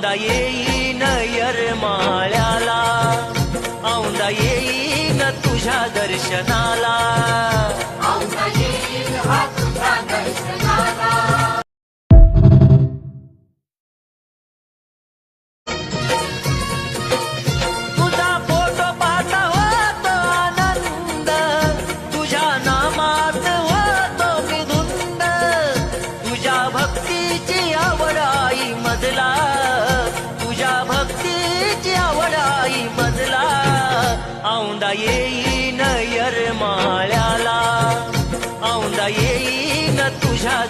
औंदा येईन येरमाळ्याला, औंदा येईन तुझ्या दर्शनाला, औंदा येईल हा तुझ्या दर्शनाला. तुझा फोटो पाहता होतो आनंद, तुझ्या नामात होतो मी धुंद, तुझ्या भक्तीची आवड आई मजला, तुझ्या भक्तीची आवड आई मजला, औंदा येईल